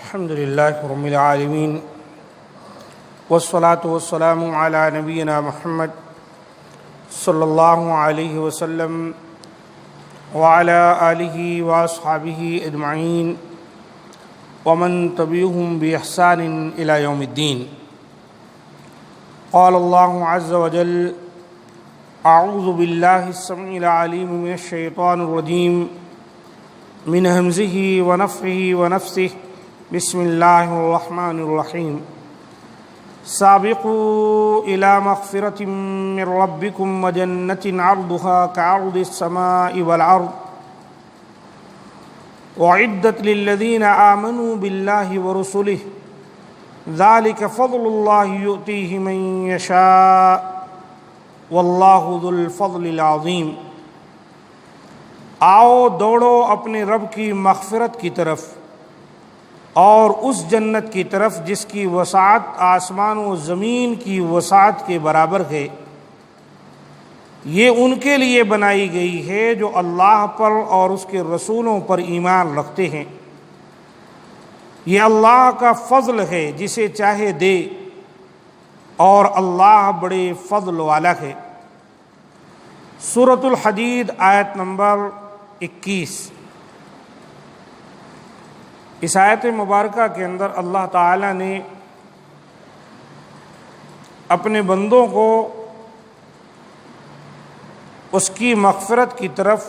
الحمد لله رب العالمين والصلاة والسلام على نبينا محمد صلى الله عليه وسلم وعلى آله وأصحابه أجمعين ومن تبعهم بإحسان إلى يوم الدين. قال الله عز وجل: أعوذ بالله السميع العليم من الشيطان الرجيم من همزه ونفخه ونفثه. بسم الله الرحمن الرحيم. سابقوا إلى مغفرة من ربكم وجنة عرضها كعرض السماء والأرض أعدت للذين آمنوا بالله ورسله ذلك فضل الله يؤتيه من يشاء والله ذو الفضل العظيم. آؤ دوڑو اپنے رب کی مغفرت کی طرف اور اس جنت کی طرف جس کی وسعت آسمان و زمین کی وسعت کے برابر ہے. یہ ان کے لیے بنائی گئی ہے جو اللہ پر اور اس کے رسولوں پر ایمان رکھتے ہیں. یہ اللہ کا فضل ہے جسے چاہے دے اور اللہ بڑے فضل والا ہے. سورۃ الحدید آیت نمبر 21. اس آیت مبارکہ کے اندر اللہ تعالیٰ نے اپنے بندوں کو اس کی مغفرت کی طرف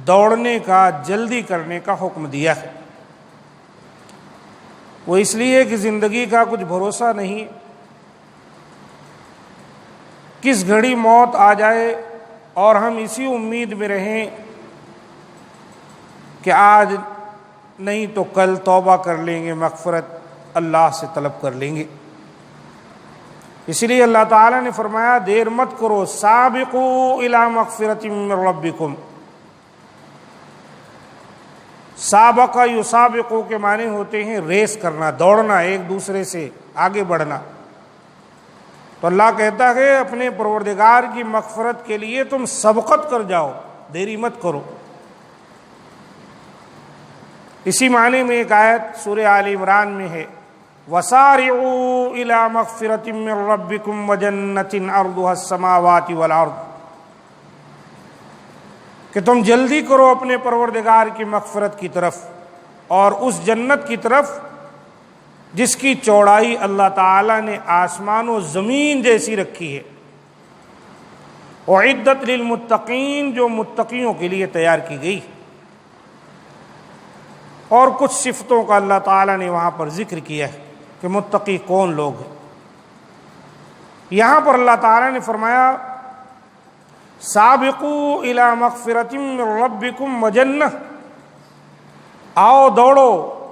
دوڑنے کا، جلدی کرنے کا حکم دیا ہے. وہ اس لیے کہ زندگی کا کچھ بھروسہ نہیں، کس گھڑی موت آ جائے اور ہم اسی امید میں رہیں کہ آج نہیں تو کل توبہ کر لیں گے، مغفرت اللہ سے طلب کر لیں گے. اس لیے اللہ تعالیٰ نے فرمایا دیر مت کرو. سابقوا الی مغفرۃ من ربکم. سابق یسابق کے معنی ہوتے ہیں ریس کرنا، دوڑنا، ایک دوسرے سے آگے بڑھنا. تو اللہ کہتا ہے اپنے پروردگار کی مغفرت کے لیے تم سبقت کر جاؤ، دیری مت کرو. اسی معنی میں ایک آیت سورہ آل عمران میں ہے: وَسَارِعُوا إِلَى مَغْفِرَةٍ مِّن رَّبِّكُمْ وَجَنَّةٍ عَرْضُهَا السَّمَاوَاتِ وَالْأَرْضُ. کہ تم جلدی کرو اپنے پروردگار کی مغفرت کی طرف اور اس جنت کی طرف جس کی چوڑائی اللہ تعالیٰ نے آسمان و زمین جیسی رکھی ہے. اعدت للمتقین، جو متقیوں کے لیے تیار کی گئی. اور کچھ صفتوں کا اللہ تعالیٰ نے وہاں پر ذکر کیا ہے کہ متقی کون لوگ ہیں. یہاں پر اللہ تعالیٰ نے فرمایا سابقوا الی مغفرۃ من ربکم وجنہ. آؤ دوڑو،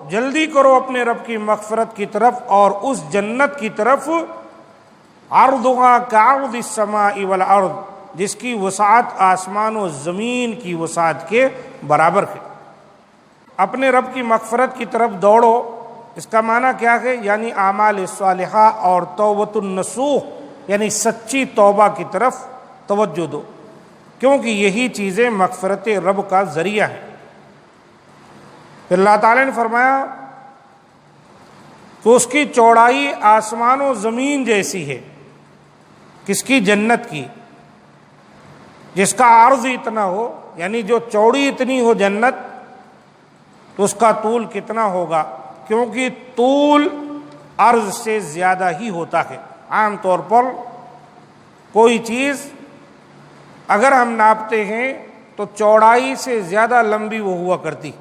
جلدی کرو اپنے رب کی مغفرت کی طرف اور اس جنت کی طرف عرضها کعرض السماء والارض، جس کی وسعت آسمان و زمین کی وسعت کے برابر ہے. اپنے رب کی مغفرت کی طرف دوڑو، اس کا معنی کیا ہے؟ یعنی اعمال صالحہ اور توبۃ النصوح، یعنی سچی توبہ کی طرف توجہ دو، کیونکہ یہی چیزیں مغفرت رب کا ذریعہ ہیں. پھر اللہ تعالیٰ نے فرمایا کہ اس کی چوڑائی آسمان و زمین جیسی ہے. کس کی؟ جنت کی. جس کا عرض اتنا ہو، یعنی جو چوڑی اتنی ہو جنت، تو اس کا طول کتنا ہوگا؟ کیونکہ طول عرض سے زیادہ ہی ہوتا ہے. عام طور پر کوئی چیز اگر ہم ناپتے ہیں تو چوڑائی سے زیادہ لمبی وہ ہوا کرتی.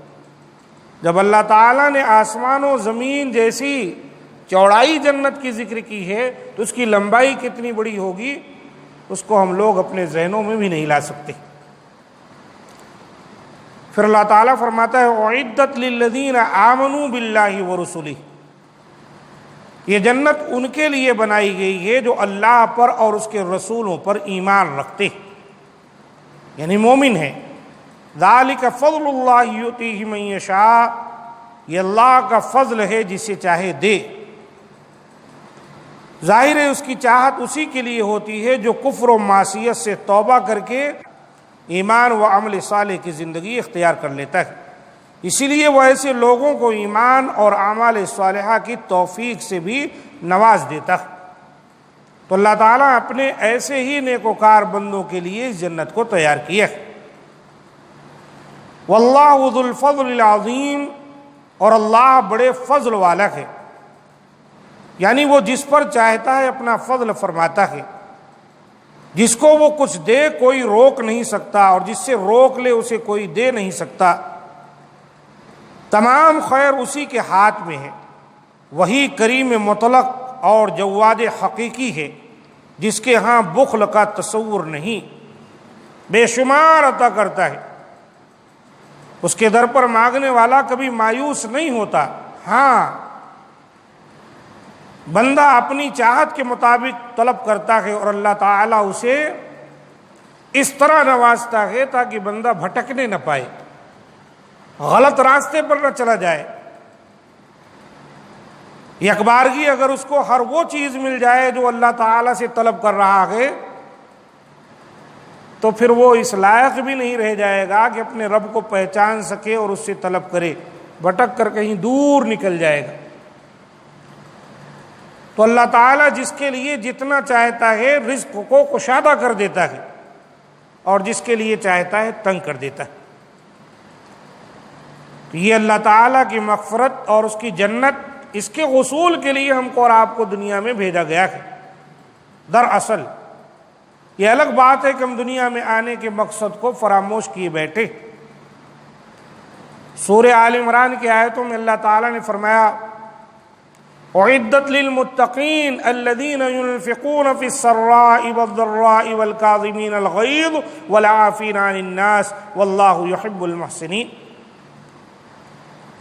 جب اللہ تعالیٰ نے آسمان و زمین جیسی چوڑائی جنت کی ذکر کی ہے تو اس کی لمبائی کتنی بڑی ہوگی اس کو ہم لوگ اپنے ذہنوں میں بھی نہیں لا سکتے. پھر اللہ تعالیٰ فرماتا ہے اعدت للذین آمنوا باللہ ورسلہ. یہ جنت ان کے لیے بنائی گئی ہے جو اللہ پر اور اس کے رسولوں پر ایمان رکھتے ہیں، یعنی مومن ہیں. ذالک فضل اللہ یؤتیہ من یشاء. یہ اللہ کا فضل ہے جسے چاہے دے. ظاہر ہے اس کی چاہت اسی کے لیے ہوتی ہے جو کفر و معصیت سے توبہ کر کے ایمان و عمل صالح کی زندگی اختیار کر لیتا ہے. اسی لیے وہ ایسے لوگوں کو ایمان اور اعمال صالحہ کی توفیق سے بھی نواز دیتا ہے۔ تو اللہ تعالیٰ اپنے ایسے ہی نیکوکار بندوں کے لیے اس جنت کو تیار کیا ہے۔ واللہ ذو الفضل العظیم، اور اللہ بڑے فضل والا ہے، یعنی وہ جس پر چاہتا ہے اپنا فضل فرماتا ہے۔ جس کو وہ کچھ دے کوئی روک نہیں سکتا، اور جس سے روک لے اسے کوئی دے نہیں سکتا۔ تمام خیر اسی کے ہاتھ میں ہے، وہی کریم مطلق اور جواد حقیقی ہے، جس کے ہاں بخل کا تصور نہیں، بے شمار عطا کرتا ہے۔ اس کے در پر مانگنے والا کبھی مایوس نہیں ہوتا۔ ہاں، بندہ اپنی چاہت کے مطابق طلب کرتا ہے، اور اللہ تعالیٰ اسے اس طرح نوازتا ہے تاکہ بندہ بھٹکنے نہ پائے، غلط راستے پر نہ چلا جائے۔ یکبارگی اگر اس کو ہر وہ چیز مل جائے جو اللہ تعالیٰ سے طلب کر رہا ہے، تو پھر وہ اس لائق بھی نہیں رہ جائے گا کہ اپنے رب کو پہچان سکے اور اس سے طلب کرے، بھٹک کر کہیں دور نکل جائے گا۔ تو اللہ تعالیٰ جس کے لیے جتنا چاہتا ہے رزق کو کشادہ کر دیتا ہے، اور جس کے لیے چاہتا ہے تنگ کر دیتا ہے۔ تو یہ اللہ تعالیٰ کی مغفرت اور اس کی جنت، اس کے حصول کے لیے ہم کو اور آپ کو دنیا میں بھیجا گیا ہے۔ دراصل یہ الگ بات ہے کہ ہم دنیا میں آنے کے مقصد کو فراموش کیے بیٹھے۔ سورہ آل عمران کی آیتوں میں اللہ تعالیٰ نے فرمایا اعدت للمتقین الذین ينفقون فی السراء والضراء والکاظمین الغیظ والعافین عن الناس واللہ یحب المحسنین۔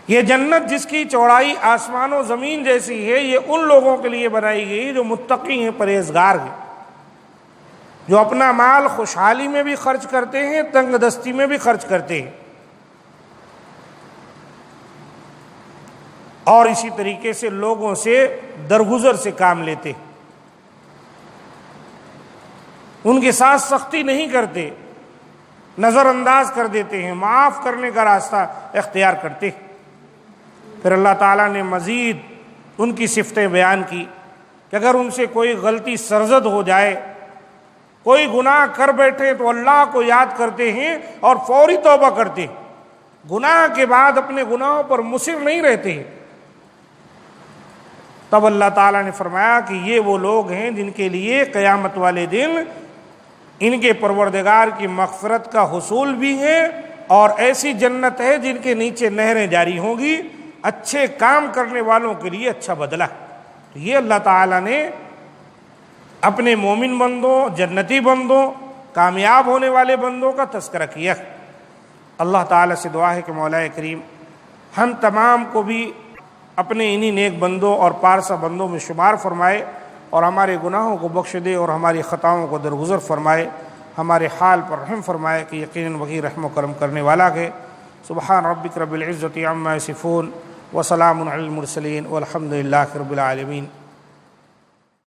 یہ جنت جس کی چوڑائی آسمان و زمین جیسی ہے، یہ ان لوگوں کے لیے بنائی گئی جو متقی ہیں، پرہیزگار ہیں، جو اپنا مال خوشحالی میں بھی خرچ کرتے ہیں، تنگ دستی میں بھی خرچ کرتے ہیں، اور اسی طریقے سے لوگوں سے درگزر سے کام لیتے، ان کے ساتھ سختی نہیں کرتے، نظر انداز کر دیتے ہیں، معاف کرنے کا راستہ اختیار کرتے ہیں۔ پھر اللہ تعالیٰ نے مزید ان کی صفتیں بیان کی کہ اگر ان سے کوئی غلطی سرزد ہو جائے، کوئی گناہ کر بیٹھے تو اللہ کو یاد کرتے ہیں اور فوری توبہ کرتے ہیں، گناہ کے بعد اپنے گناہوں پر مصر نہیں رہتے ہیں۔ تب اللہ تعالیٰ نے فرمایا کہ یہ وہ لوگ ہیں جن کے لیے قیامت والے دن ان کے پروردگار کی مغفرت کا حصول بھی ہے، اور ایسی جنت ہے جن کے نیچے نہریں جاری ہوں گی، اچھے کام کرنے والوں کے لیے اچھا بدلہ۔ تو یہ اللہ تعالیٰ نے اپنے مومن بندوں، جنتی بندوں، کامیاب ہونے والے بندوں کا تذکرہ کیا۔ اللہ تعالیٰ سے دعا ہے کہ مولا کریم ہم تمام کو بھی اپنے انہی نیک بندوں اور پارسا بندوں میں شمار فرمائے، اور ہمارے گناہوں کو بخش دے اور ہماری خطاؤں کو درگزر فرمائے، ہمارے حال پر رحم فرمائے کہ یقیناً وہی رحم و کرم کرنے والا ہے۔ سبحان ربک رب العزۃ عما یصفون وسلام علی المرسلین والحمد للہ رب العالمین۔